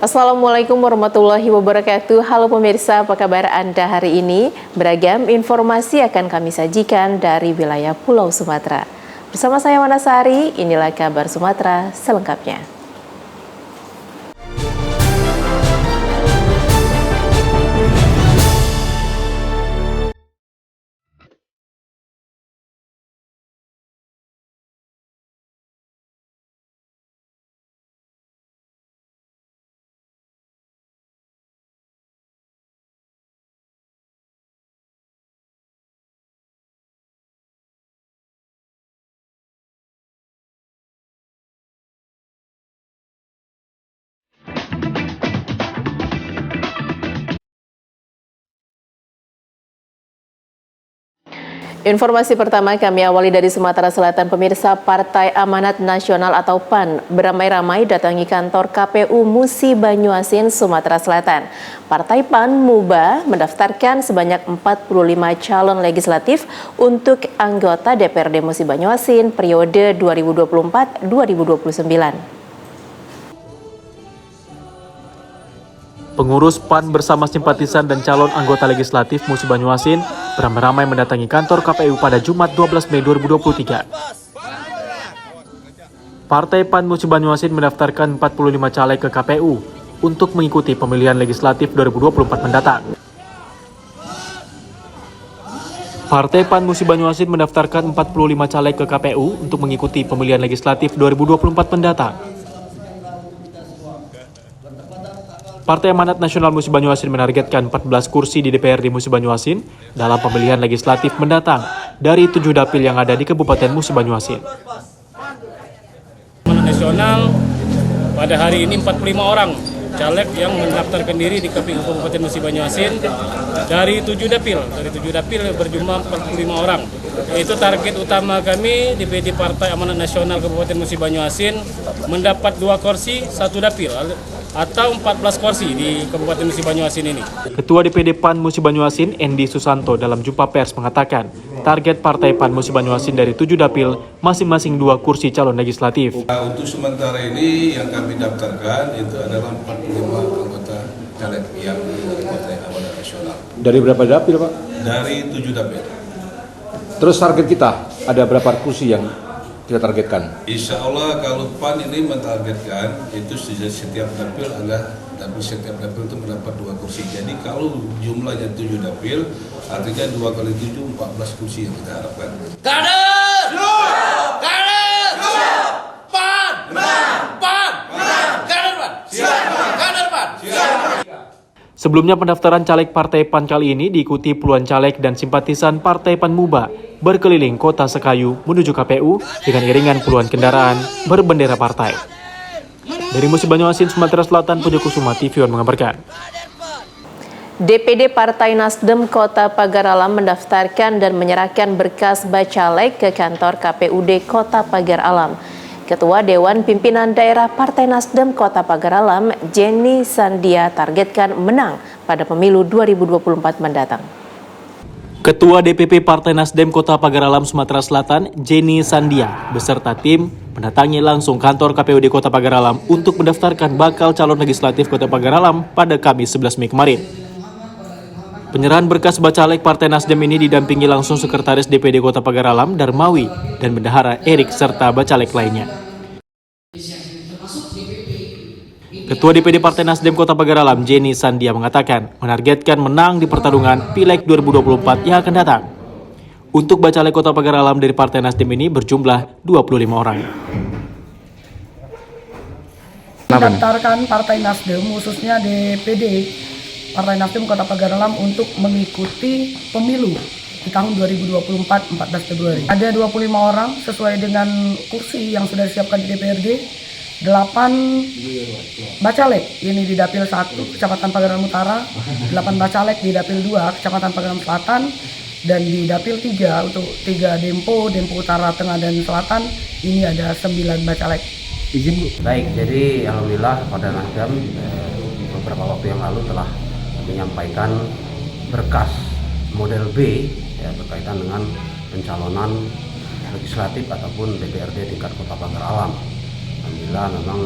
Assalamualaikum warahmatullahi wabarakatuh. Halo pemirsa, apa kabar Anda hari ini? Beragam informasi akan kami sajikan dari wilayah Pulau Sumatera. Bersama saya Wanasari, inilah kabar Sumatera selengkapnya. Informasi pertama kami awali dari Sumatera Selatan. Pemirsa, Partai Amanat Nasional atau PAN beramai-ramai datangi kantor KPU Musi Banyuasin, Sumatera Selatan. Partai PAN MUBA mendaftarkan sebanyak 45 calon legislatif untuk anggota DPRD Musi Banyuasin periode 2024-2029. Pengurus PAN bersama simpatisan dan calon anggota legislatif Musi Banyuasin beramai-ramai mendatangi kantor KPU pada Jumat 12 Mei 2023. Partai PAN Musi Banyuasin mendaftarkan 45 caleg ke KPU untuk mengikuti pemilihan legislatif 2024 mendatang. Partai PAN Musi Banyuasin mendaftarkan 45 caleg ke KPU untuk mengikuti pemilihan legislatif 2024 mendatang. Partai Amanat Nasional Musi Banyuasin menargetkan 14 kursi di DPRD Musi Banyuasin dalam pemilihan legislatif mendatang dari 7 dapil yang ada di Kabupaten Musi Banyuasin. Amanat Nasional pada hari ini 45 orang caleg yang mendaftarkan diri di KPU Kabupaten Musi Banyuasin dari 7 dapil. Dari 7 dapil berjumlah 45 orang. Itu target utama kami DPD Partai Amanat Nasional Kabupaten Musi Banyuasin mendapat 2 kursi 1 dapil atau 14 kursi di Kabupaten Musi Banyuasin ini. Ketua DPD PAN Musi Banyuasin, Endi Susanto, dalam jumpa pers mengatakan, target Partai PAN Musi Banyuasin dari 7 dapil, masing-masing 2 kursi calon legislatif. Untuk sementara ini yang kami daftarkan itu adalah 45 anggota caleg yang dari Partai Amanat Nasional. Dari berapa dapil, Pak? Dari 7 dapil. Terus target kita, ada berapa kursi yang kita targetkan? Insya Allah kalau PAN ini mentargetkan itu setiap dapil setiap dapil itu mendapat 2 kursi. Jadi kalau jumlahnya 7 dapil, artinya 2 kali 7, 14 kursi yang kita harapkan. Kader! Kader! PAN! PAN! Kader PAN! Kader PAN! Sebelumnya pendaftaran caleg Partai PAN kali ini diikuti puluhan caleg dan simpatisan Partai PAN MUBA berkeliling kota Sekayu menuju KPU dengan iringan puluhan kendaraan berbendera partai. Dari Musi Banyuasin, Sumatera Selatan, Pujo Kusuma, TV One mengabarkan. DPD Partai Nasdem Kota Pagar Alam mendaftarkan dan menyerahkan berkas bacalek ke kantor KPUD Kota Pagar Alam. Ketua Dewan Pimpinan Daerah Partai Nasdem Kota Pagar Alam, Jenny Sandia, targetkan menang pada pemilu 2024 mendatang. Ketua DPP Partai Nasdem Kota Pagar Alam, Sumatera Selatan, Jenny Sandia, beserta tim mendatangi langsung kantor KPUD Kota Pagar Alam untuk mendaftarkan bakal calon legislatif Kota Pagar Alam pada Kamis 11 Mei kemarin. Penyerahan berkas bacalek Partai Nasdem ini didampingi langsung Sekretaris DPD Kota Pagar Alam, Darmawi, dan Bendahara Erik, serta bacalek lainnya. Ketua DPD Partai Nasdem Kota Pagar Alam, Jenny Sandia, mengatakan menargetkan menang di pertarungan Pileg 2024 yang akan datang. Untuk bacalek Kota Pagar Alam dari Partai Nasdem ini berjumlah 25 orang. Mendaftarkan Partai Nasdem, khususnya DPD Partai Nasdem Kota Pagar Alam untuk mengikuti pemilu di tahun 2024 14 Februari. Ada 25 orang sesuai dengan kursi yang sudah disiapkan di DPRD. 8 bacalek ini di Dapil 1 Kecamatan Pagar Alam Utara, 8 bacalek di Dapil 2 Kecamatan Pagar Alam Selatan, dan di Dapil 3 untuk 3 Dempo Utara, Tengah, dan Selatan ini ada 9 bacalek. Izin Bu. Baik, jadi alhamdulillah pada Nasdem beberapa waktu yang lalu telah menyampaikan berkas model B ya, berkaitan dengan pencalonan legislatif ataupun DPRD tingkat Kota Pagar Alam. Alhamdulillah memang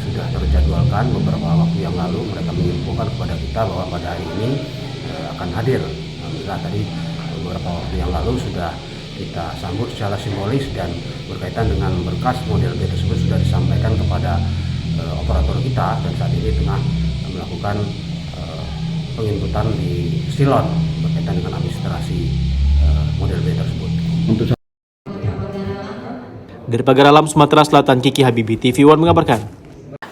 sudah terjadwalkan beberapa waktu yang lalu. Mereka menginfokan kepada kita bahwa pada hari ini akan hadir. Alhamdulillah tadi beberapa waktu yang lalu sudah kita sambut secara simbolis, dan berkaitan dengan berkas model B tersebut sudah disampaikan kepada operator kita, dan saat ini tengah melakukan penginputan di Silon berkaitan dengan administrasi model B tersebut. Dari Pagar Alam, Sumatera Selatan, Kiki Habibi, TV One mengabarkan.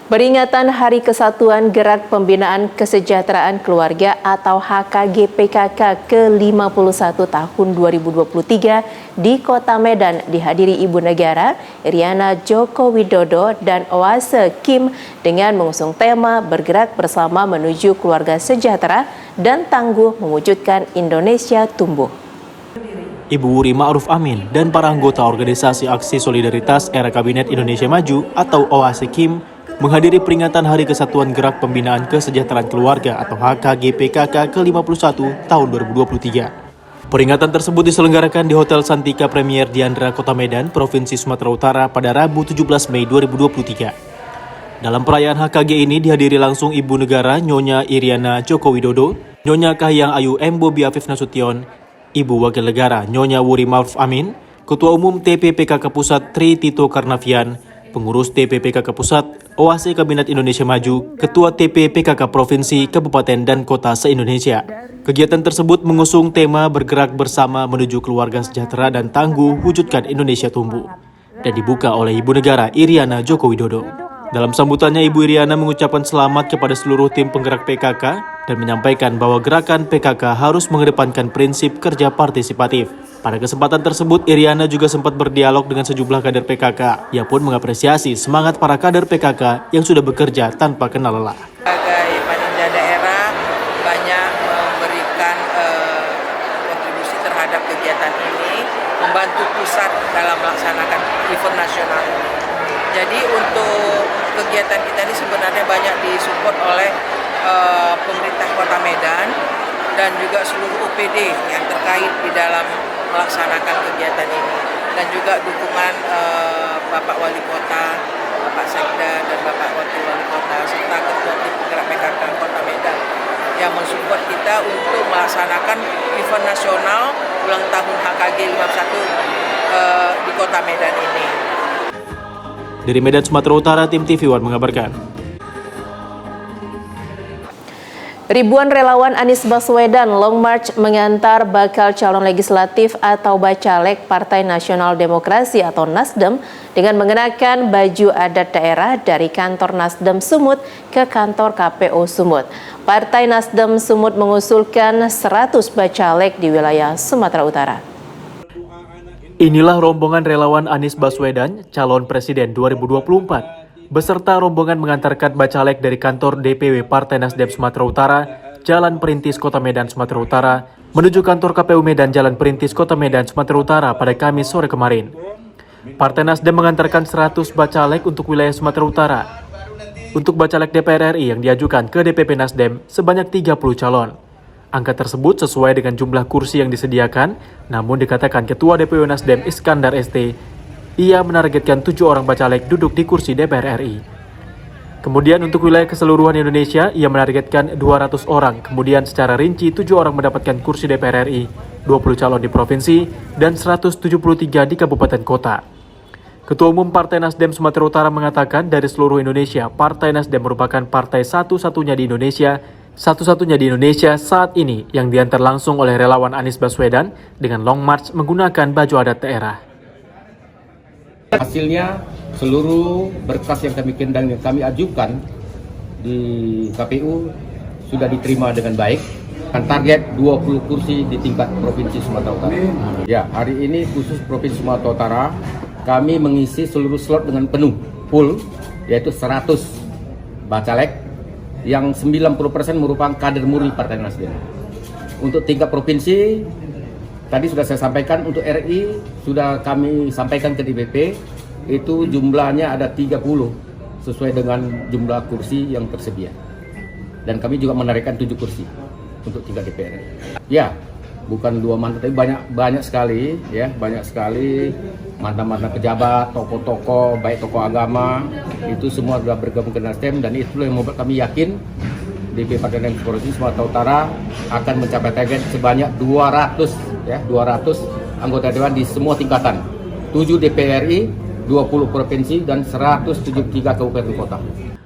Peringatan Hari Kesatuan Gerak Pembinaan Kesejahteraan Keluarga atau HKG-PKK ke-51 tahun 2023 di Kota Medan dihadiri Ibu Negara Iriana Joko Widodo dan Oase Kim dengan mengusung tema bergerak bersama menuju keluarga sejahtera dan tangguh mewujudkan Indonesia tumbuh. Ibu Wuri Ma'ruf Amin dan para anggota Organisasi Aksi Solidaritas Era Kabinet Indonesia Maju atau Oase Kim menghadiri peringatan Hari Kesatuan Gerak Pembinaan Kesejahteraan Keluarga atau HKG-PKK ke-51 tahun 2023. Peringatan tersebut diselenggarakan di Hotel Santika Premier Diandra, Kota Medan, Provinsi Sumatera Utara pada Rabu 17 Mei 2023. Dalam perayaan HKG ini dihadiri langsung Ibu Negara Nyonya Iriana Joko Widodo, Nyonya Kahiyang Ayu M. Bobi Afif Nasution, Ibu Wakil Negara Nyonya Wuri Ma'ruf Amin, Ketua Umum TPPKK Pusat Tri Tito Karnavian, Pengurus TPPKK Pusat, Oase Kabinet Indonesia Maju, Ketua TPPKK Provinsi, Kabupaten, dan Kota se-Indonesia. Kegiatan tersebut mengusung tema bergerak bersama menuju keluarga sejahtera dan tangguh wujudkan Indonesia tumbuh, dan dibuka oleh Ibu Negara Iriana Joko Widodo. Dalam sambutannya, Ibu Iriana mengucapkan selamat kepada seluruh tim penggerak PKK dan menyampaikan bahwa gerakan PKK harus mengedepankan prinsip kerja partisipatif. Pada kesempatan tersebut, Iriana juga sempat berdialog dengan sejumlah kader PKK. Ia pun mengapresiasi semangat para kader PKK yang sudah bekerja tanpa kenal lelah. Sebagai panitia daerah banyak memberikan kontribusi terhadap kegiatan ini, membantu pusat dalam melaksanakan event nasional ini. Jadi untuk kegiatan kita ini sebenarnya banyak disupport oleh pemerintah Kota Medan dan juga seluruh UPD yang terkait di dalam melaksanakan kegiatan ini, dan juga dukungan Bapak Wali Kota, Bapak Sekda, dan Bapak Wakil Wali Kota serta Ketua Tim Penggerak PKK Kota Medan yang mensupport kita untuk melaksanakan event nasional ulang tahun HKG 51 di Kota Medan ini. Dari Medan, Sumatera Utara, tim TV One mengabarkan. Ribuan relawan Anies Baswedan Long March mengantar bakal calon legislatif atau Bacalek Partai Nasional Demokrasi atau Nasdem dengan mengenakan baju adat daerah dari kantor Nasdem Sumut ke kantor KPU Sumut. Partai Nasdem Sumut mengusulkan 100 Bacalek di wilayah Sumatera Utara. Inilah rombongan relawan Anies Baswedan, calon presiden 2024. Beserta rombongan mengantarkan bacalek dari kantor DPW Partai Nasdem Sumatera Utara, Jalan Perintis Kota Medan, Sumatera Utara, menuju kantor KPU Medan, Jalan Perintis Kota Medan, Sumatera Utara pada Kamis sore kemarin. Partai Nasdem mengantarkan 100 bacalek untuk wilayah Sumatera Utara. Untuk bacalek DPR RI yang diajukan ke DPP Nasdem sebanyak 30 calon. Angka tersebut sesuai dengan jumlah kursi yang disediakan, namun dikatakan Ketua DPW Nasdem Iskandar ST, ia menargetkan 7 orang bacalek duduk di kursi DPR RI. Kemudian untuk wilayah keseluruhan Indonesia, ia menargetkan 200 orang. Kemudian secara rinci 7 orang mendapatkan kursi DPR RI, 20 calon di provinsi, dan 173 di kabupaten kota. Ketua Umum Partai Nasdem Sumatera Utara mengatakan dari seluruh Indonesia, Partai Nasdem merupakan partai satu-satunya di Indonesia saat ini yang diantar langsung oleh relawan Anies Baswedan dengan long march menggunakan baju adat daerah. Hasilnya seluruh berkas yang kami ajukan di KPU sudah diterima dengan baik. Kan target 20 kursi di tingkat Provinsi Sumatera Utara. Ya, hari ini khusus Provinsi Sumatera Utara kami mengisi seluruh slot dengan penuh, full, yaitu 100 bacalek yang 90% merupakan kader murni Partai Nasdem. Untuk tingkat provinsi, tadi sudah saya sampaikan, untuk RI sudah kami sampaikan ke DPP, itu jumlahnya ada 30 sesuai dengan jumlah kursi yang tersedia. Dan kami juga menarikkan 7 kursi untuk tingkat DPR. Ya, bukan 2 mantan, tapi banyak sekali ya, banyak sekali mantan-mantan pejabat, tokoh-tokoh, baik tokoh agama, itu semua sudah bergabung ke Nasdem, dan itulah yang membuat kami yakin DPP Partai Nasdem Provinsi Sumatera Utara akan mencapai target sebanyak 200 anggota dewan di semua tingkatan, 7 DPR RI, 20 provinsi, dan 173 kabupaten kota.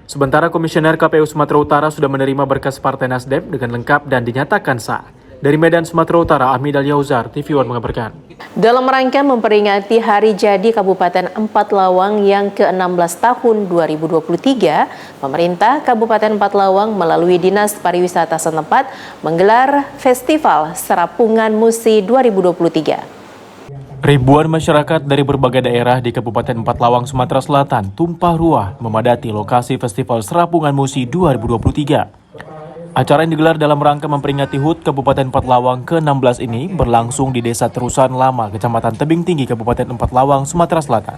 Sementara Komisioner KPU Sumatera Utara sudah menerima berkas Partai Nasdem dengan lengkap dan dinyatakan sah. Dari Medan, Sumatera Utara, Ahmid Al-Yauzar, TV One mengabarkan. Dalam rangka memperingati Hari Jadi Kabupaten Empat Lawang yang ke-16 tahun 2023, pemerintah Kabupaten Empat Lawang melalui Dinas Pariwisata setempat menggelar Festival Serapungan Musi 2023. Ribuan masyarakat dari berbagai daerah di Kabupaten Empat Lawang, Sumatera Selatan tumpah ruah memadati lokasi Festival Serapungan Musi 2023. Acara yang digelar dalam rangka memperingati HUT Kabupaten Empat Lawang ke-16 ini berlangsung di Desa Terusan Lama, Kecamatan Tebing Tinggi, Kabupaten Empat Lawang, Sumatera Selatan.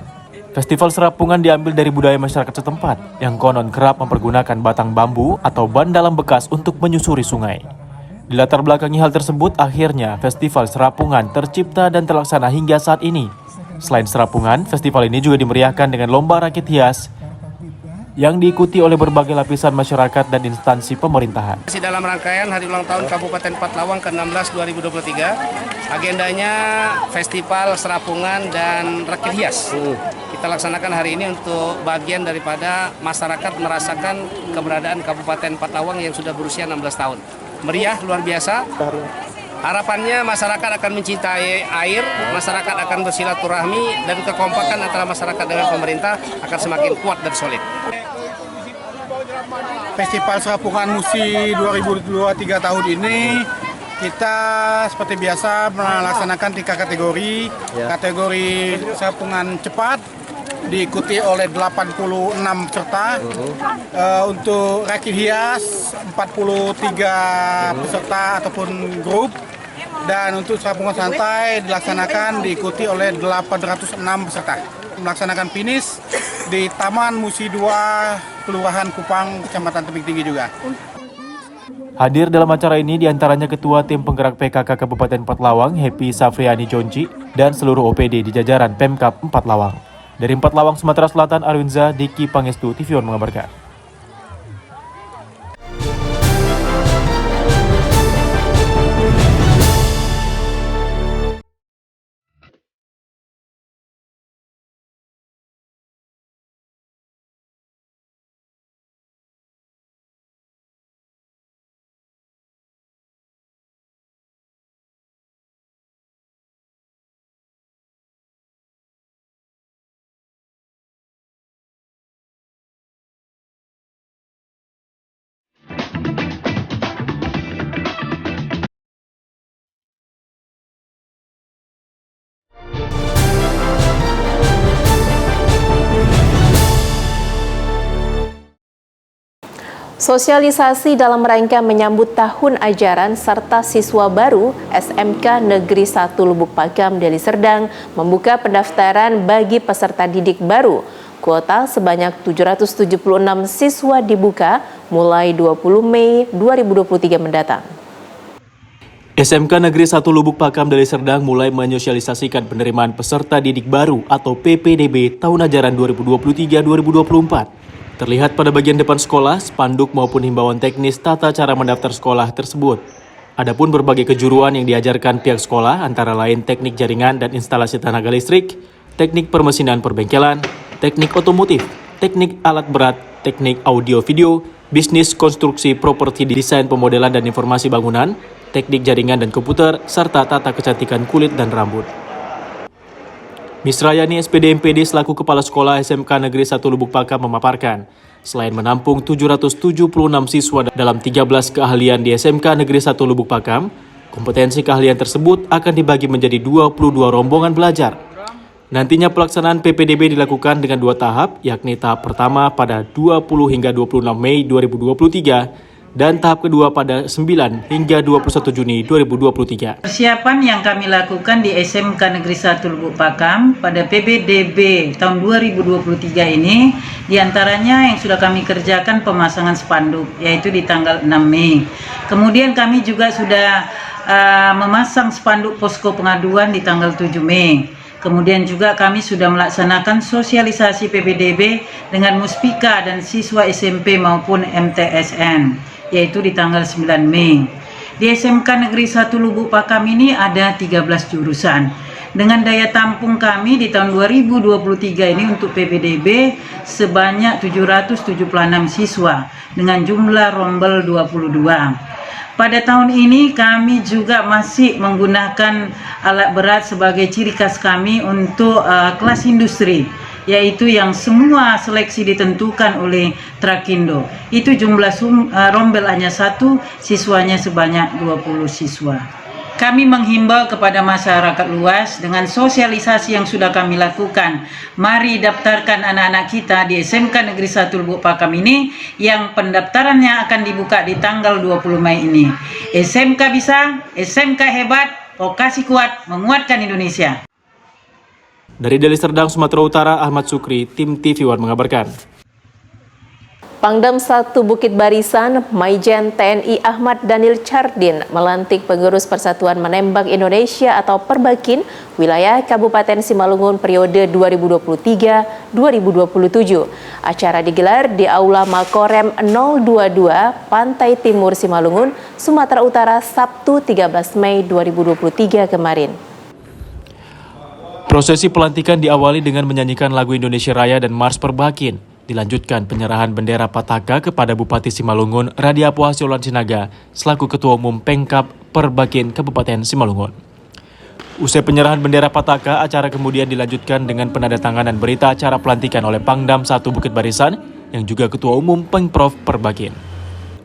Festival Serapungan diambil dari budaya masyarakat setempat yang konon kerap mempergunakan batang bambu atau ban dalam bekas untuk menyusuri sungai. Di latar belakangi hal tersebut, akhirnya Festival Serapungan tercipta dan terlaksana hingga saat ini. Selain Serapungan, festival ini juga dimeriahkan dengan lomba rakit hias yang diikuti oleh berbagai lapisan masyarakat dan instansi pemerintahan. Masih dalam rangkaian Hari Ulang Tahun Kabupaten Empat Lawang ke-16 2023, agendanya Festival Serapungan dan Rakit Hias. Kita laksanakan hari ini untuk bagian daripada masyarakat merasakan keberadaan Kabupaten Empat Lawang yang sudah berusia 16 tahun. Meriah, luar biasa. Harapannya masyarakat akan mencintai air, masyarakat akan bersilaturahmi, dan kekompakan antara masyarakat dengan pemerintah akan semakin kuat dan solid. Festival Serapungan Musi 2023 tahun ini kita seperti biasa melaksanakan 3 kategori. Kategori Serapungan cepat diikuti oleh 86 peserta. Untuk rakit hias 43 peserta ataupun grup. Dan untuk Serapungan santai dilaksanakan diikuti oleh 806 peserta. Melaksanakan finish di Taman Musi 2, Kelurahan Kupang, Kecamatan Tebing Tinggi juga. Hadir dalam acara ini diantaranya Ketua Tim Penggerak PKK Kabupaten Empat Lawang, Happy Safriani Jonci, dan seluruh OPD di jajaran Pemkab Empat Lawang. Dari Empat Lawang, Sumatera Selatan, Arwinza Diki Pangestu, TV One mengabarkan. Sosialisasi dalam rangka menyambut tahun ajaran serta siswa baru SMK Negeri 1 Lubuk Pakam, Deli Serdang membuka pendaftaran bagi peserta didik baru. Kuota sebanyak 776 siswa dibuka mulai 20 Mei 2023 mendatang. SMK Negeri 1 Lubuk Pakam, Deli Serdang mulai menyosialisasikan penerimaan peserta didik baru atau PPDB tahun ajaran 2023-2024. Terlihat pada bagian depan sekolah, spanduk maupun himbauan teknis tata cara mendaftar sekolah tersebut. Adapun berbagai kejuruan yang diajarkan pihak sekolah antara lain teknik jaringan dan instalasi tenaga listrik, teknik permesinan perbengkelan, teknik otomotif, teknik alat berat, teknik audio video, bisnis konstruksi properti desain pemodelan dan informasi bangunan, teknik jaringan dan komputer, serta tata kecantikan kulit dan rambut. Miss Rayani SPD MPD selaku Kepala Sekolah SMK Negeri 1 Lubuk Pakam memaparkan, selain menampung 776 siswa dalam 13 keahlian di SMK Negeri 1 Lubuk Pakam, kompetensi keahlian tersebut akan dibagi menjadi 22 rombongan belajar. Nantinya pelaksanaan PPDB dilakukan dengan 2 tahap, yakni tahap pertama pada 20 hingga 26 Mei 2023 dan tahap kedua pada 9 hingga 21 Juni 2023. Persiapan yang kami lakukan di SMK Negeri 1 Lubuk Pakam pada PBDB tahun 2023 ini, diantaranya yang sudah kami kerjakan pemasangan spanduk, yaitu di tanggal 6 Mei. Kemudian kami juga sudah memasang spanduk posko pengaduan di tanggal 7 Mei. Kemudian juga kami sudah melaksanakan sosialisasi PBDB dengan muspika dan siswa SMP maupun MTSN, yaitu di tanggal 9 Mei. Di SMK Negeri 1 Lubuk Pakam ini ada 13 jurusan. Dengan daya tampung kami di tahun 2023 ini untuk PBDB sebanyak 776 siswa dengan jumlah rombel 22. Pada tahun ini kami juga masih menggunakan alat berat sebagai ciri khas kami untuk kelas industri, yaitu yang semua seleksi ditentukan oleh Trakindo. Itu jumlah rombel hanya 1, siswanya sebanyak 20 siswa. Kami menghimbau kepada masyarakat luas dengan sosialisasi yang sudah kami lakukan. Mari daftarkan anak-anak kita di SMK Negeri 1 Lubuk Pakam ini yang pendaftarannya akan dibuka di tanggal 20 Mei ini. SMK bisa, SMK hebat, vokasi kuat, menguatkan Indonesia. Dari Deli Serdang, Sumatera Utara, Ahmad Sukri, Tim TV One mengabarkan. Pangdam 1 Bukit Barisan, Maijen TNI Ahmad Daniel Chardin melantik pengurus Persatuan Menembak Indonesia atau Perbakin wilayah Kabupaten Simalungun periode 2023-2027. Acara digelar di Aula Makorem 022 Pantai Timur Simalungun, Sumatera Utara, Sabtu 13 Mei 2023 kemarin. Prosesi pelantikan diawali dengan menyanyikan lagu Indonesia Raya dan Mars Perbakin. Dilanjutkan penyerahan bendera Pataka kepada Bupati Simalungun Radiapo Hasyolan Sinaga selaku Ketua Umum Pengkap Perbakin Kabupaten Simalungun. Usai penyerahan bendera Pataka, acara kemudian dilanjutkan dengan penandatanganan berita acara pelantikan oleh Pangdam 1 Bukit Barisan yang juga Ketua Umum Pengprov Perbakin.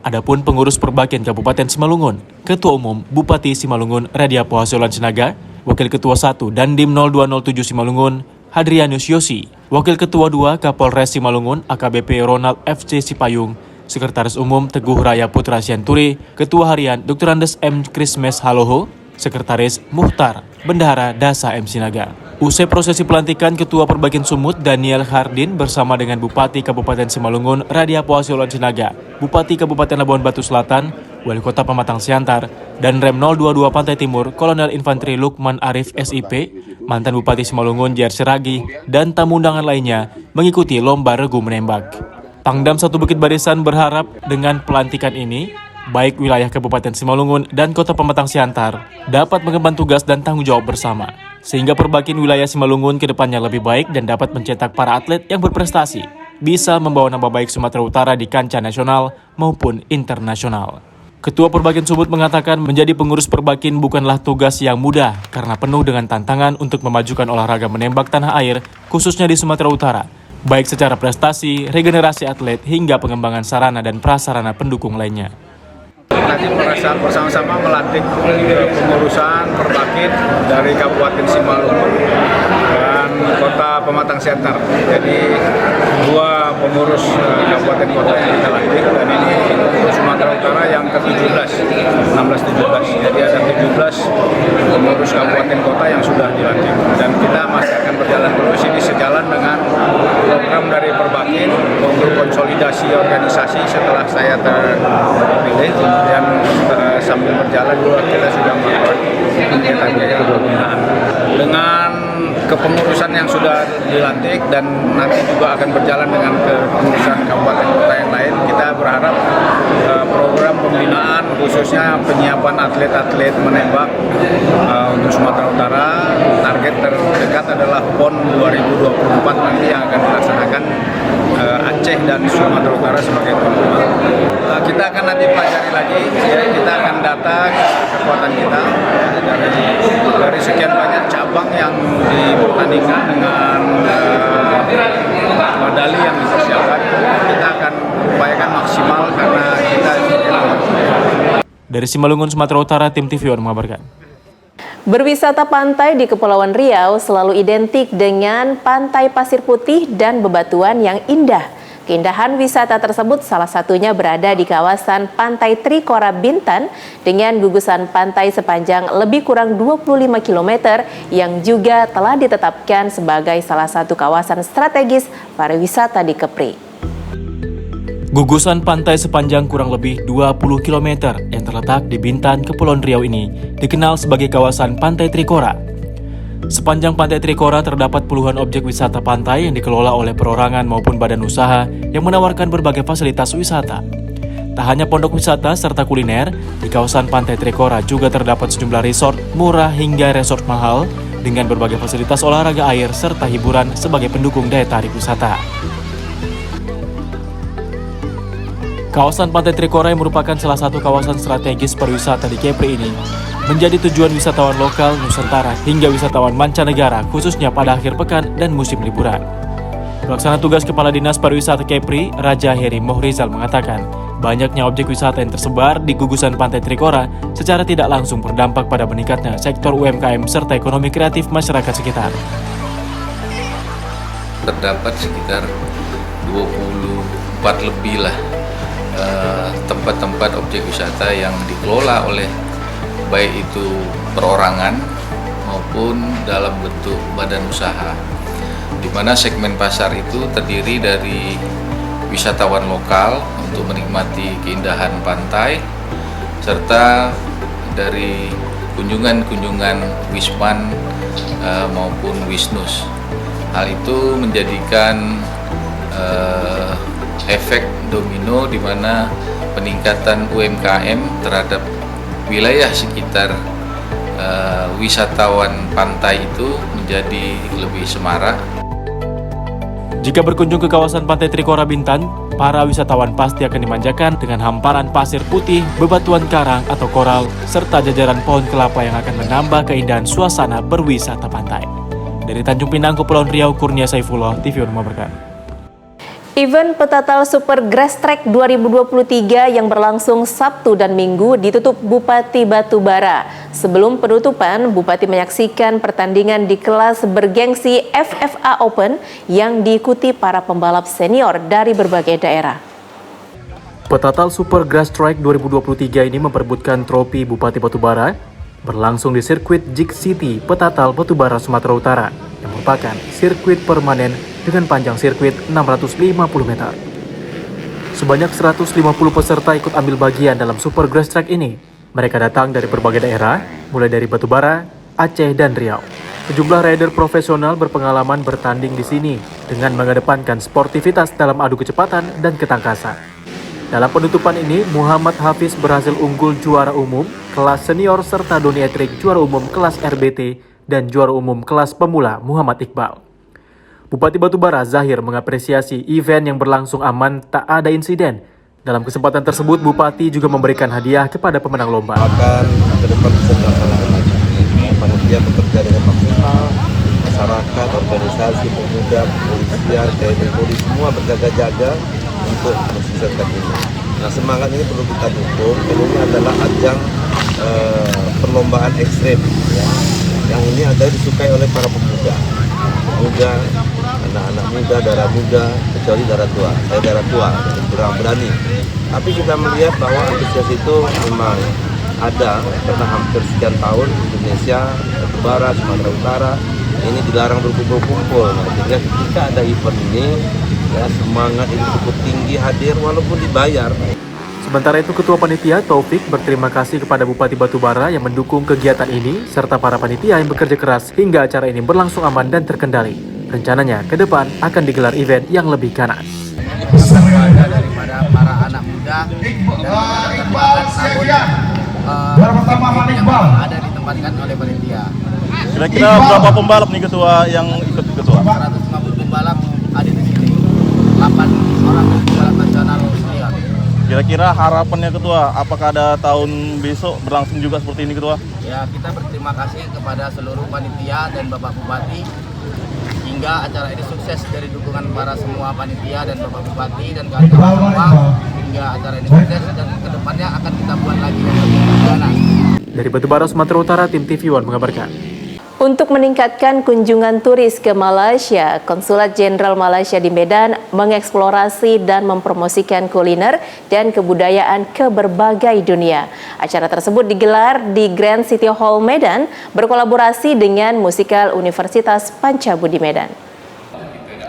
Adapun pengurus Perbakin Kabupaten Simalungun, Ketua Umum Bupati Simalungun Radiapo Hasyolan Sinaga, Wakil Ketua 1 Dandim 0207 Simalungun Hadrianus Yosi, Wakil Ketua 2 Kapolres Simalungun AKBP Ronald FC Sipayung, Sekretaris Umum Teguh Raya Putra Sianturi, Ketua Harian Dr. Andes M. Krismes Haloho, Sekretaris Muhtar Bendahara Dasa M. Sinaga. Usai prosesi pelantikan, Ketua Perbakin Sumut Daniel Hardin bersama dengan Bupati Kabupaten Simalungun Radiapo Hasyolan Sinaga, Bupati Kabupaten Labuan Batu Selatan, Wali Kota Pematang Siantar, dan Rem 022 Pantai Timur Kolonel Infanteri Lukman Arif SIP, mantan Bupati Simalungun J.R. Siragi, dan tamu undangan lainnya mengikuti lomba regu menembak. Pangdam 1 Bukit Barisan berharap dengan pelantikan ini, baik wilayah Kabupaten Simalungun dan Kota Pematang Siantar dapat mengemban tugas dan tanggung jawab bersama, sehingga Perbakin wilayah Simalungun ke depannya lebih baik dan dapat mencetak para atlet yang berprestasi, bisa membawa nama baik Sumatera Utara di kancah nasional maupun internasional. Ketua Perbakin Sumut mengatakan menjadi pengurus Perbakin bukanlah tugas yang mudah karena penuh dengan tantangan untuk memajukan olahraga menembak tanah air, khususnya di Sumatera Utara, baik secara prestasi, regenerasi atlet, hingga pengembangan sarana dan prasarana pendukung lainnya. Nanti merasa bersama-sama melantik pengurusan Perbakin dari Kabupaten Simalungun dan Kota Pematang Siantar. Jadi 2 pengurus kabupaten kota yang kita lantik, dan ini Sumatera Utara yang ke-17, 16-17. Jadi ada 17 pengurus kabupaten kota yang sudah dilantik, dan kita masih akan berjalan terus. Ini sejalan dengan program dari Perbakin untuk konsolidasi organisasi setelah saya terpilih. Dan sambil berjalan juga kita sudah melakukan kegiatan pembinaan dengan kepengurusan yang sudah dilantik, dan nanti juga akan berjalan dengan kepengurusan kabupaten kota yang lain. Kita berharap program pembinaan khususnya penyiapan atlet-atlet menembak untuk Sumatera Utara, target terdekat adalah PON 2024 nanti yang akan dilaksanakan Aceh dan Sumatera Utara sebagai tuan rumah. Kita akan nanti pelajari lagi, ya, kita akan data kekuatan kita dari sekian banyak cabang yang dipertandingkan dengan medali yang dipersiapkan. Kita akan upayakan maksimal karena kita Dari Simalungun, Sumatera Utara, Tim TV One mengabarkan. Berwisata pantai di Kepulauan Riau selalu identik dengan pantai pasir putih dan bebatuan yang indah. Keindahan wisata tersebut salah satunya berada di kawasan Pantai Trikora Bintan dengan gugusan pantai sepanjang lebih kurang 25 km yang juga telah ditetapkan sebagai salah satu kawasan strategis pariwisata di Kepri. Gugusan pantai sepanjang kurang lebih 20 km yang terletak di Bintan, Kepulauan Riau ini dikenal sebagai kawasan Pantai Trikora. Sepanjang Pantai Trikora terdapat puluhan objek wisata pantai yang dikelola oleh perorangan maupun badan usaha yang menawarkan berbagai fasilitas wisata. Tak hanya pondok wisata serta kuliner, di kawasan Pantai Trikora juga terdapat sejumlah resort murah hingga resort mahal dengan berbagai fasilitas olahraga air serta hiburan sebagai pendukung daya tarik wisata. Kawasan Pantai Trikora yang merupakan salah satu kawasan strategis pariwisata di Kepri ini menjadi tujuan wisatawan lokal, Nusantara, hingga wisatawan mancanegara khususnya pada akhir pekan dan musim liburan. Pelaksana tugas Kepala Dinas Pariwisata Kepri, Raja Heri Mohrizal mengatakan, banyaknya objek wisata yang tersebar di gugusan Pantai Trikora secara tidak langsung berdampak pada meningkatnya sektor UMKM serta ekonomi kreatif masyarakat sekitar. Terdapat sekitar 24 lebih lah tempat-tempat objek wisata yang dikelola oleh baik itu perorangan maupun dalam bentuk badan usaha, di mana segmen pasar itu terdiri dari wisatawan lokal untuk menikmati keindahan pantai serta dari kunjungan-kunjungan Wisman maupun Wisnus. Hal itu menjadikan efek domino di mana peningkatan UMKM terhadap wilayah sekitar wisatawan pantai itu menjadi lebih semarak. Jika berkunjung ke kawasan Pantai Trikora Bintan, para wisatawan pasti akan dimanjakan dengan hamparan pasir putih, bebatuan karang atau koral, serta jajaran pohon kelapa yang akan menambah keindahan suasana berwisata pantai. Dari Tanjung Pinang, Kepulauan Riau, Kurnia Saifullah, TV One melaporkan. Event Petatal Super Grass Track 2023 yang berlangsung Sabtu dan Minggu ditutup Bupati Batubara. Sebelum penutupan, Bupati menyaksikan pertandingan di kelas bergengsi FFA Open yang diikuti para pembalap senior dari berbagai daerah. Petatal Super Grass Track 2023 ini memperebutkan trofi Bupati Batubara berlangsung di sirkuit Jig City, Petatal, Batubara, Sumatera Utara yang merupakan sirkuit permanen dengan panjang sirkuit 650 meter. Sebanyak 150 peserta ikut ambil bagian dalam Super Grass Track ini. Mereka datang dari berbagai daerah, mulai dari Batubara, Aceh, dan Riau. Sejumlah rider profesional berpengalaman bertanding di sini dengan mengedepankan sportivitas dalam adu kecepatan dan ketangkasan. Dalam penutupan ini, Muhammad Hafiz berhasil unggul juara umum kelas senior serta Doni Etrik juara umum kelas RBT dan juara umum kelas pemula Muhammad Iqbal. Bupati Batubara Zahir mengapresiasi event yang berlangsung aman, tak ada insiden. Dalam kesempatan tersebut, Bupati juga memberikan hadiah kepada pemenang lomba. Akan ke depan bisa dilaksanakan lagi. Panitia bekerja dengan maksimal, masyarakat, organisasi, pemuda, kepolisian, TNI, Polri, semua berjaga-jaga untuk mensukseskan ini. Nah, semangat ini perlu kita dukung. Ini adalah ajang perlombaan ekstrem, ya. Yang ini adalah disukai oleh para pemuda, anak-anak muda, darah muda, kecuali darah tua. Saya darah tua, berani. Tapi kita melihat bahwa antusias itu memang ada karena hampir sekian tahun Indonesia, Batubara, Sumatera Utara ini dilarang berkumpul-kumpul. Nah, sehingga ketika ada event ini, ya, semangat ini cukup tinggi hadir walaupun dibayar. Sementara itu, Ketua Panitia Taufik berterima kasih kepada Bupati Batubara yang mendukung kegiatan ini serta para panitia yang bekerja keras hingga acara ini berlangsung aman dan terkendali. Rencananya ke depan akan digelar event yang lebih ganas. Bangga daripada para anak muda dan Iqbal yang ada ditempatkan oleh panitia. Kira-kira berapa pembalap nih Ketua yang ikut Ketua? 150 pembalap ada di sini. 8 orang pembalap nasional senior. Kira-kira harapannya Ketua, apakah ada tahun besok berlangsung juga seperti ini Ketua? Ya, kita berterima kasih kepada seluruh panitia dan Bapak Bupati hingga acara ini sukses dari dukungan para semua panitia dan Bapak Bupati dan kawan-kawan semua hingga acara ini sukses dan kedepannya akan kita buat lagi yang lebih ganas. Dari Batubara, Sumatera Utara, tim TV One mengabarkan. Untuk meningkatkan kunjungan turis ke Malaysia, Konsulat Jenderal Malaysia di Medan mengeksplorasi dan mempromosikan kuliner dan kebudayaan ke berbagai dunia. Acara tersebut digelar di Grand City Hall Medan berkolaborasi dengan Musikal Universitas Pancabudi Medan.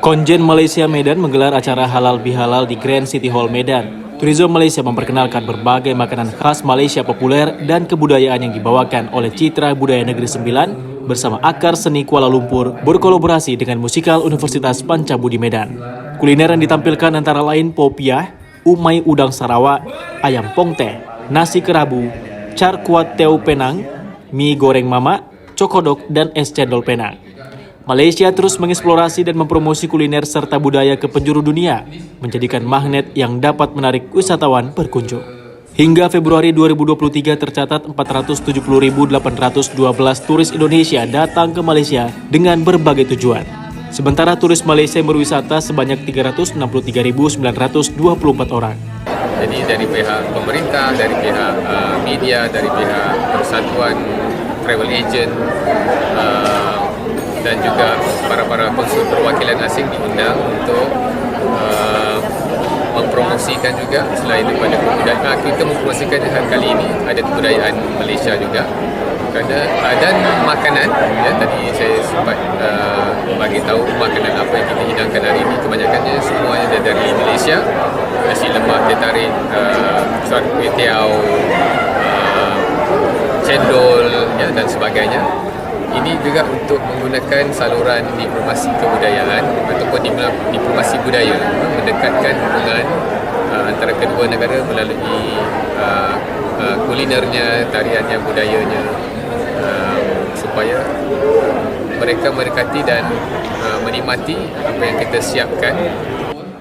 Konjen Malaysia Medan menggelar acara halal bihalal di Grand City Hall Medan. Tourism Malaysia memperkenalkan berbagai makanan khas Malaysia populer dan kebudayaan yang dibawakan oleh Citra Budaya Negeri Sembilan bersama Akar Seni Kuala Lumpur berkolaborasi dengan Musikal Universitas Pancabudi Medan. Kuliner yang ditampilkan antara lain popiah, umai udang Sarawak, ayam pongteh, nasi kerabu, car kuat teo Penang, mie goreng mama, cokodok, dan es cendol Penang. Malaysia terus mengeksplorasi dan mempromosi kuliner serta budaya ke penjuru dunia, menjadikan magnet yang dapat menarik wisatawan berkunjung. Hingga Februari 2023 tercatat 470.812 turis Indonesia datang ke Malaysia dengan berbagai tujuan. Sementara turis Malaysia berwisata sebanyak 363.924 orang. Jadi dari pihak pemerintah, dari pihak media, dari pihak persatuan travel agent, dan juga para konsul perwakilan asing diundang untuk mempromosikan juga selain daripada kebudayaan. Kita mempromosikan kali ini ada kebudayaan Malaysia juga dan makanan. Ya, tadi saya sempat bagi tahu makanan apa yang kita hidangkan hari ini, kebanyakannya semuanya dari Malaysia. Nasi lemak teh tarik, suat kuih tiaw, cendol, ya, dan sebagainya. Ini juga untuk menggunakan saluran diplomasi kebudayaan ataupun diplomasi budaya, mendekatkan hubungan antara kedua negara melalui kulinernya, tariannya, budayanya, supaya mereka mendekati dan menikmati apa yang kita siapkan.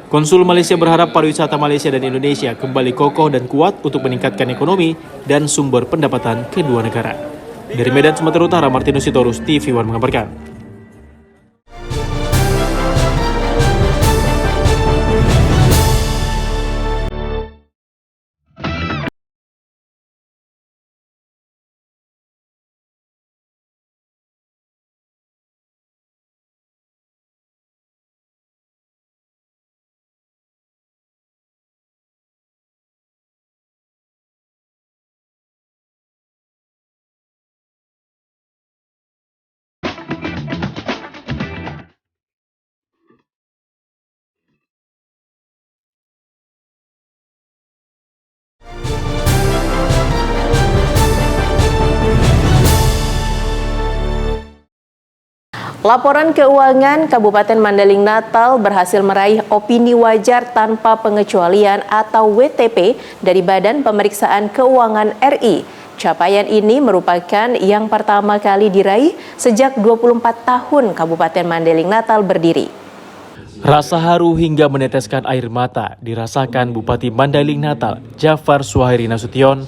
Konsul Malaysia berharap pariwisata Malaysia dan Indonesia kembali kokoh dan kuat untuk meningkatkan ekonomi dan sumber pendapatan kedua negara. Dari Medan, Sumatera Utara, Martinus Sitorus, TV One mengabarkan. Laporan Keuangan Kabupaten Mandailing Natal berhasil meraih opini wajar tanpa pengecualian atau WTP dari Badan Pemeriksaan Keuangan RI. Capaian ini merupakan yang pertama kali diraih sejak 24 tahun Kabupaten Mandailing Natal berdiri. Rasa haru hingga meneteskan air mata dirasakan Bupati Mandailing Natal, Jafar Suhairi Nasution,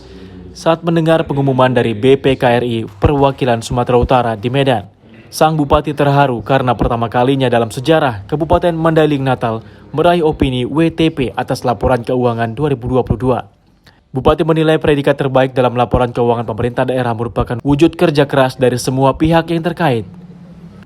saat mendengar pengumuman dari BPKRI Perwakilan Sumatera Utara di Medan. Sang Bupati terharu karena pertama kalinya dalam sejarah Kabupaten Mandailing Natal meraih opini WTP atas laporan keuangan 2022. Bupati menilai predikat terbaik dalam laporan keuangan pemerintah daerah merupakan wujud kerja keras dari semua pihak yang terkait.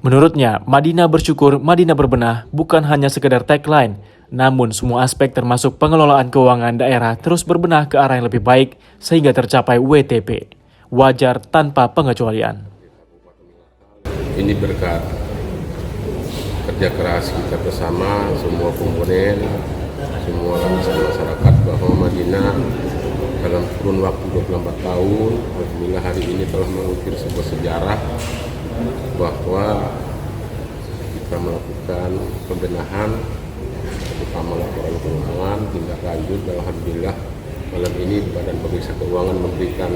Menurutnya, Madinah bersyukur, Madinah berbenah bukan hanya sekedar tagline, namun semua aspek termasuk pengelolaan keuangan daerah terus berbenah ke arah yang lebih baik sehingga tercapai WTP. Wajar tanpa pengecualian. Ini berkat kerja keras kita bersama, semua komponen, semua lapisan masyarakat, bahwa Madinah dalam kurun waktu 24 tahun, alhamdulillah hari ini telah mengukir sebuah sejarah bahwa kita melakukan pembenahan, terutama laporan keuangan, tindak lanjut, dan alhamdulillah malam ini Badan Pemeriksa Keuangan memberikan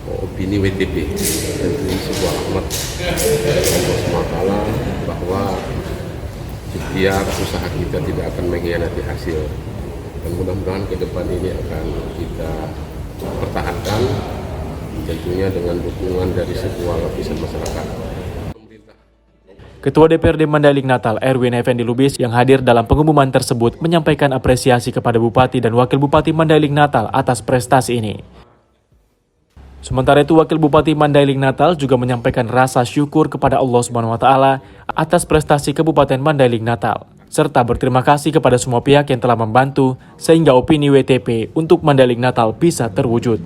opini WTP, dan ini sebuah rahmat dari Allah SWT bahwa setiap usaha kita tidak akan mengkhianati hasil, dan mudah-mudahan ke depan ini akan kita pertahankan tentunya dengan dukungan dari semua lapisan masyarakat. Ketua DPRD Mandailing Natal, Erwin Effendi Lubis, yang hadir dalam pengumuman tersebut menyampaikan apresiasi kepada Bupati dan Wakil Bupati Mandailing Natal atas prestasi ini. Sementara itu, Wakil Bupati Mandailing Natal juga menyampaikan rasa syukur kepada Allah SWT atas prestasi Kabupaten Mandailing Natal, serta berterima kasih kepada semua pihak yang telah membantu sehingga opini WTP untuk Mandailing Natal bisa terwujud.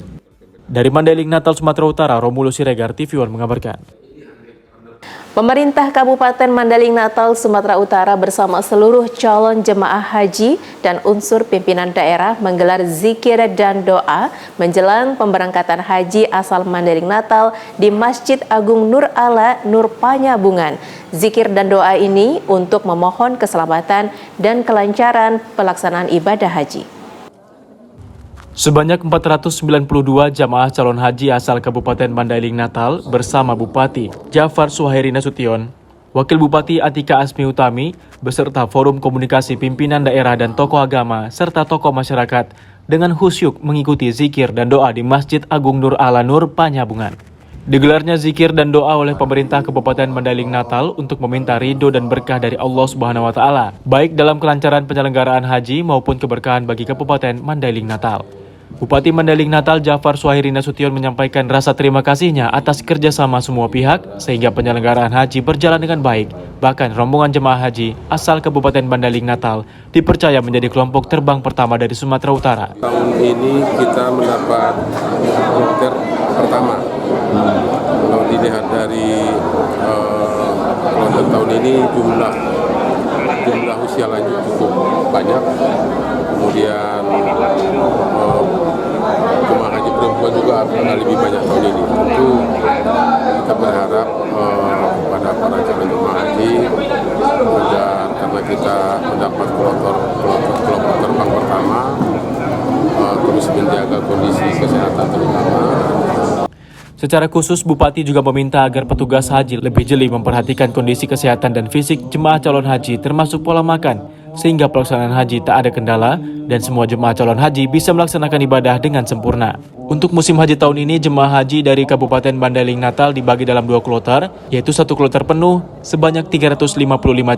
Dari Mandailing Natal, Sumatera Utara, Romulo Siregar, TV One mengabarkan. Pemerintah Kabupaten Mandailing Natal, Sumatera Utara bersama seluruh calon jemaah haji dan unsur pimpinan daerah menggelar zikir dan doa menjelang pemberangkatan haji asal Mandailing Natal di Masjid Agung Nur Ala Nur Panyabungan. Zikir dan doa ini untuk memohon keselamatan dan kelancaran pelaksanaan ibadah haji. Sebanyak 492 jamaah calon haji asal Kabupaten Mandailing Natal bersama Bupati Jafar Suhairi Nasution, Wakil Bupati Atika Asmi Utami, beserta Forum Komunikasi Pimpinan Daerah dan tokoh agama, serta tokoh masyarakat dengan khusyuk mengikuti zikir dan doa di Masjid Agung Nur Ala Nur Panyabungan. Digelarnya zikir dan doa oleh pemerintah Kabupaten Mandailing Natal untuk meminta ridho dan berkah dari Allah Subhanahu wa Ta'ala, baik dalam kelancaran penyelenggaraan haji maupun keberkahan bagi Kabupaten Mandailing Natal. Bupati Mandailing Natal Jafar Suhairi Nasution menyampaikan rasa terima kasihnya atas kerjasama semua pihak sehingga penyelenggaraan haji berjalan dengan baik. Bahkan rombongan jemaah haji asal Kabupaten Mandailing Natal dipercaya menjadi kelompok terbang pertama dari Sumatera Utara. Tahun ini kita mendapat kloter pertama. Kalau dilihat dari kloter tahun ini jumlah usia lanjut cukup banyak. Kemudian jemaah haji perempuan juga akan lebih banyak tahun ini. Tentu kita berharap kepada para calon jemaah haji agar karena kita mendapat kelompok terbang pertama terus menjaga kondisi kesehatan terutama. Secara khusus, Bupati juga meminta agar petugas haji lebih jeli memperhatikan kondisi kesehatan dan fisik jemaah calon haji termasuk pola makan, sehingga pelaksanaan haji tak ada kendala dan semua jemaah calon haji bisa melaksanakan ibadah dengan sempurna. Untuk musim haji tahun ini, jemaah haji dari Kabupaten Mandailing Natal dibagi dalam 2 kloter, yaitu 1 kloter penuh sebanyak 355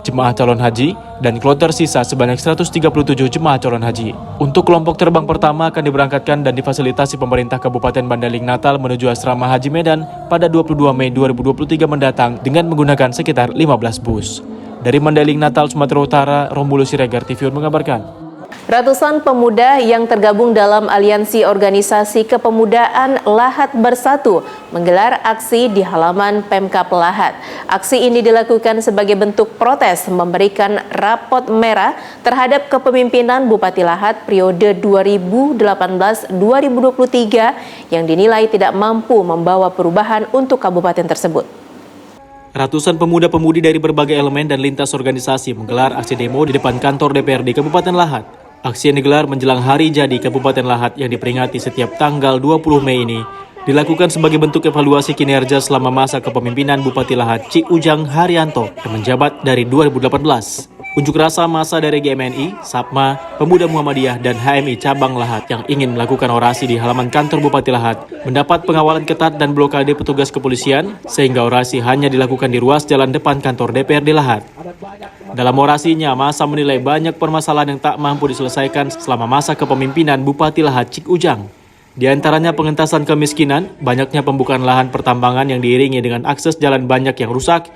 jemaah calon haji dan kloter sisa sebanyak 137 jemaah calon haji. Untuk kelompok terbang pertama akan diberangkatkan dan difasilitasi pemerintah Kabupaten Mandailing Natal menuju asrama Haji Medan pada 22 Mei 2023 mendatang dengan menggunakan sekitar 15 bus. Dari Mandailing Natal, Sumatera Utara, Romulo Siregar, TV One mengabarkan. Ratusan pemuda yang tergabung dalam Aliansi Organisasi Kepemudaan Lahat Bersatu menggelar aksi di halaman Pemkab Lahat. Aksi ini dilakukan sebagai bentuk protes memberikan rapot merah terhadap kepemimpinan Bupati Lahat periode 2018-2023 yang dinilai tidak mampu membawa perubahan untuk kabupaten tersebut. Ratusan pemuda-pemudi dari berbagai elemen dan lintas organisasi menggelar aksi demo di depan kantor DPRD Kabupaten Lahat. Aksi yang digelar menjelang Hari Jadi Kabupaten Lahat yang diperingati setiap tanggal 20 Mei ini dilakukan sebagai bentuk evaluasi kinerja selama masa kepemimpinan Bupati Lahat Cik Ujang Haryanto yang menjabat dari 2018. Unjuk rasa massa dari GMNI, SAPMA, Pemuda Muhammadiyah, dan HMI Cabang Lahat yang ingin melakukan orasi di halaman kantor Bupati Lahat mendapat pengawalan ketat dan blokade petugas kepolisian sehingga orasi hanya dilakukan di ruas jalan depan kantor DPRD Lahat. Dalam orasinya, massa menilai banyak permasalahan yang tak mampu diselesaikan selama masa kepemimpinan Bupati Lahat Cik Ujang. Di antaranya pengentasan kemiskinan, banyaknya pembukaan lahan pertambangan yang diiringi dengan akses jalan banyak yang rusak,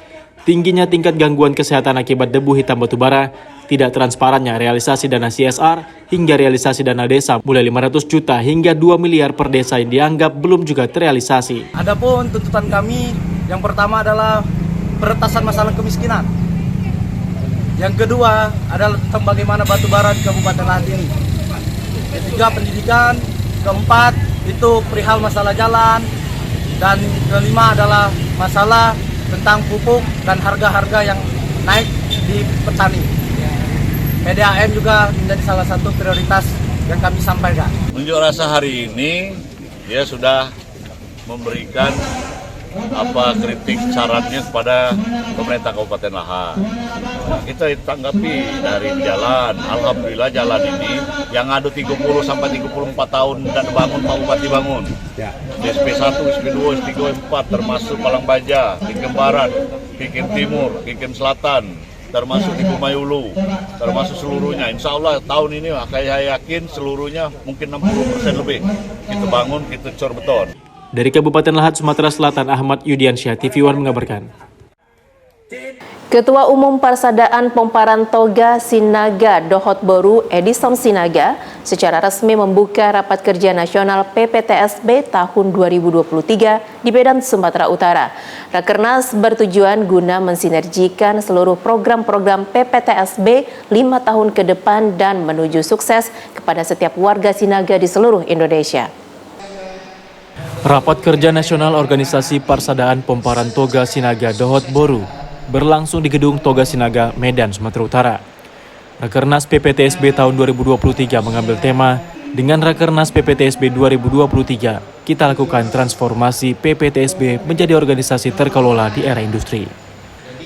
tingginya tingkat gangguan kesehatan akibat debu hitam batubara, tidak transparannya realisasi dana CSR, hingga realisasi dana desa mulai 500 juta hingga 2 miliar per desa yang dianggap belum juga terrealisasi. Adapun tuntutan kami yang pertama adalah peretasan masalah kemiskinan. Yang kedua adalah tentang bagaimana batubara di Kabupaten Lahat ini. Ketiga pendidikan, keempat itu perihal masalah jalan, dan kelima adalah masalah tentang pupuk dan harga-harga yang naik di petani. PDAM juga menjadi salah satu prioritas yang kami sampaikan. Unjuk rasa hari ini dia sudah memberikan kritik sarannya kepada pemerintah Kabupaten Lahat. Kita tanggapi dari jalan. Alhamdulillah jalan ini yang ada 30 sampai 34 tahun dan bangun Pak Bupati bangun. SP1, SP2, SP3, SP4 termasuk Palangbaja, Kikem Barat, Kikem Timur, Kikem Selatan, termasuk di Kumayulu, termasuk seluruhnya. Insya Allah tahun ini saya yakin seluruhnya mungkin 60% lebih. Kita bangun, kita cor beton. Dari Kabupaten Lahat, Sumatera Selatan, Ahmad Yudiansyah, TV One mengabarkan. Ketua Umum Parsadaan Pomparan Toga Sinaga Dohot Boru Edison Sinaga secara resmi membuka Rapat Kerja Nasional PPTSB tahun 2023 di Medan, Sumatera Utara. Rakernas bertujuan guna mensinergikan seluruh program-program PPTSB 5 tahun ke depan dan menuju sukses kepada setiap warga Sinaga di seluruh Indonesia. Rapat Kerja Nasional Organisasi Parsadaan Pomparan Toga Sinaga Dohot Boru berlangsung di Gedung Toga Sinaga, Medan, Sumatera Utara. Rakernas PPTSB tahun 2023 mengambil tema dengan Rakernas PPTSB 2023, kita lakukan transformasi PPTSB menjadi organisasi terkelola di era industri.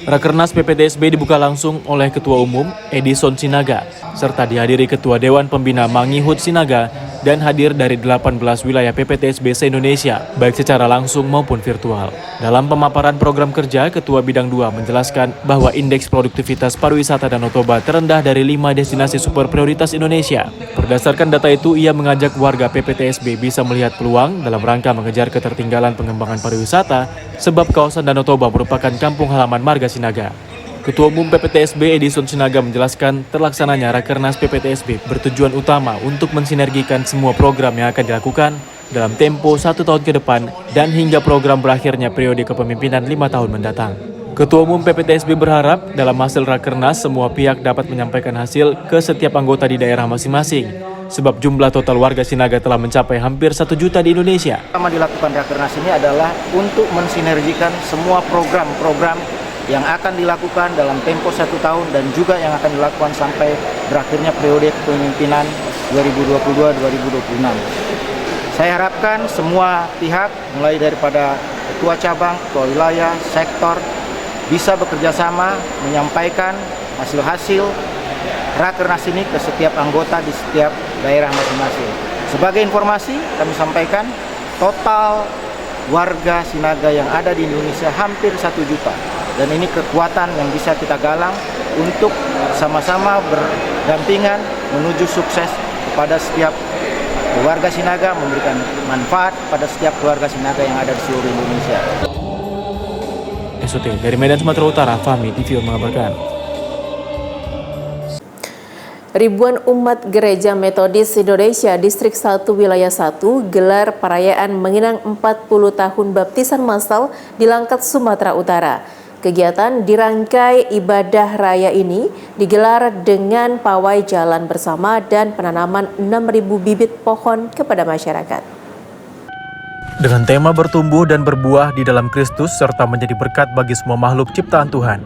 Rakernas PPTSB dibuka langsung oleh Ketua Umum Edison Sinaga, serta dihadiri Ketua Dewan Pembina Mangihut Sinaga dan hadir dari 18 wilayah PPTSB se-Indonesia, baik secara langsung maupun virtual. Dalam pemaparan program kerja, Ketua Bidang 2 menjelaskan bahwa indeks produktivitas pariwisata Danau Toba terendah dari 5 destinasi super prioritas Indonesia. Berdasarkan data itu, ia mengajak warga PPTSB bisa melihat peluang dalam rangka mengejar ketertinggalan pengembangan pariwisata, sebab kawasan Danau Toba merupakan kampung halaman marga Sinaga. Ketua Umum PPTSB Edison Sinaga menjelaskan terlaksananya Rakernas PPTSB bertujuan utama untuk mensinergikan semua program yang akan dilakukan dalam tempo 1 tahun ke depan dan hingga program berakhirnya periode kepemimpinan 5 tahun mendatang. Ketua Umum PPTSB berharap dalam hasil Rakernas semua pihak dapat menyampaikan hasil ke setiap anggota di daerah masing-masing, sebab jumlah total warga Sinaga telah mencapai hampir 1 juta di Indonesia. Pertama dilakukan Rakernas ini adalah untuk mensinergikan semua program-program yang akan dilakukan dalam tempo 1 tahun dan juga yang akan dilakukan sampai berakhirnya periode kepemimpinan 2022-2026. Saya harapkan semua pihak, mulai daripada ketua cabang, ketua wilayah, sektor, bisa bekerja sama menyampaikan hasil-hasil Rakernas ini ke setiap anggota di setiap daerah masing-masing. Sebagai informasi, kami sampaikan total warga Sinaga yang ada di Indonesia hampir 1 juta. Dan ini kekuatan yang bisa kita galang untuk sama-sama berdampingan menuju sukses kepada setiap warga Sinaga, memberikan manfaat pada setiap keluarga Sinaga yang ada di seluruh Indonesia. SOT dari Medan, Sumatera Utara, Fahmi TV mengabarkan. Ribuan umat Gereja Metodis Indonesia Distrik 1 Wilayah 1 gelar perayaan menginang 40 tahun baptisan massal di Langkat, Sumatera Utara. Kegiatan dirangkai ibadah raya ini digelar dengan pawai jalan bersama dan penanaman 6.000 bibit pohon kepada masyarakat. Dengan tema bertumbuh dan berbuah di dalam Kristus serta menjadi berkat bagi semua makhluk ciptaan Tuhan,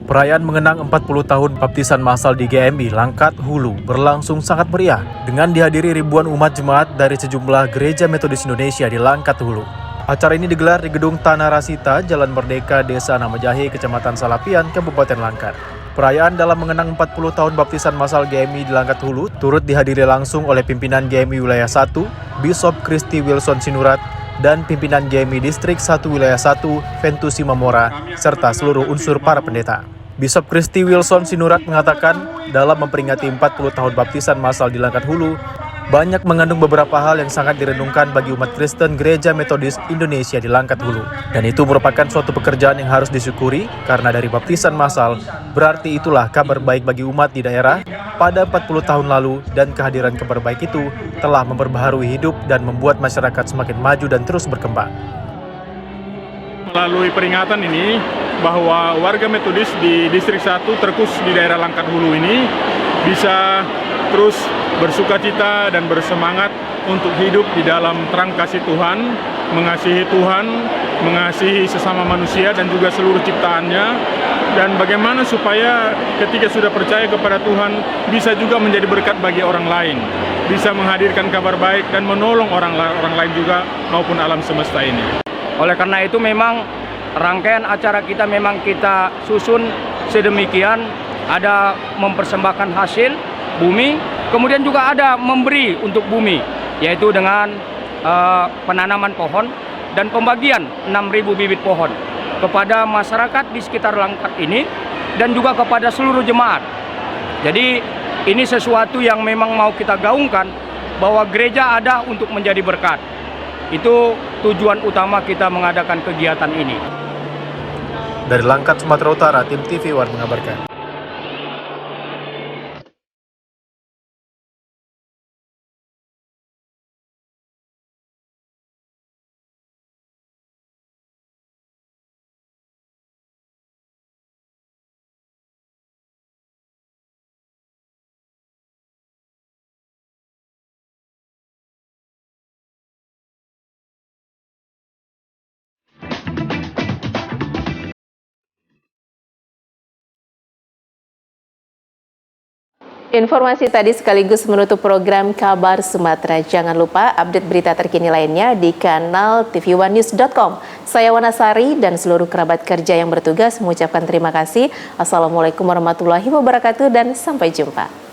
perayaan mengenang 40 tahun baptisan massal di GMI Langkat Hulu berlangsung sangat meriah dengan dihadiri ribuan umat jemaat dari sejumlah gereja Metodis Indonesia di Langkat Hulu. Acara ini digelar di Gedung Tanah Rasita, Jalan Merdeka, Desa Namajahe, Kecamatan Salapian, Kabupaten Langkat. Perayaan dalam mengenang 40 tahun baptisan massal GMI di Langkat Hulu turut dihadiri langsung oleh pimpinan GMI Wilayah 1, Bishop Christy Wilson Sinurat, dan pimpinan GMI Distrik 1 Wilayah 1, Ventusi Mamora, serta seluruh unsur para pendeta. Bishop Christy Wilson Sinurat mengatakan dalam memperingati 40 tahun baptisan massal di Langkat Hulu, banyak mengandung beberapa hal yang sangat direnungkan bagi umat Kristen Gereja Metodis Indonesia di Langkat Hulu. Dan itu merupakan suatu pekerjaan yang harus disyukuri karena dari baptisan massal berarti itulah kabar baik bagi umat di daerah pada 40 tahun lalu dan kehadiran kabar baik itu telah memperbaharui hidup dan membuat masyarakat semakin maju dan terus berkembang. Melalui peringatan ini bahwa warga Metodis di Distrik 1 terkhusus di daerah Langkat Hulu ini bisa terus bersukacita dan bersemangat untuk hidup di dalam terang kasih Tuhan, mengasihi sesama manusia dan juga seluruh ciptaannya, dan bagaimana supaya ketika sudah percaya kepada Tuhan bisa juga menjadi berkat bagi orang lain, bisa menghadirkan kabar baik dan menolong orang lain juga maupun alam semesta ini. Oleh karena itu memang rangkaian acara kita memang kita susun sedemikian, ada mempersembahkan hasil bumi, kemudian juga ada memberi untuk bumi, yaitu dengan penanaman pohon dan pembagian 6.000 bibit pohon kepada masyarakat di sekitar Langkat ini dan juga kepada seluruh jemaat. Jadi ini sesuatu yang memang mau kita gaungkan bahwa gereja ada untuk menjadi berkat. Itu tujuan utama kita mengadakan kegiatan ini. Dari Langkat, Sumatera Utara, tim TV One mengabarkan. Informasi tadi sekaligus menutup program Kabar Sumatera. Jangan lupa update berita terkini lainnya di kanal tv1news.com. Saya Wanasari dan seluruh kerabat kerja yang bertugas mengucapkan terima kasih. Assalamualaikum warahmatullahi wabarakatuh dan sampai jumpa.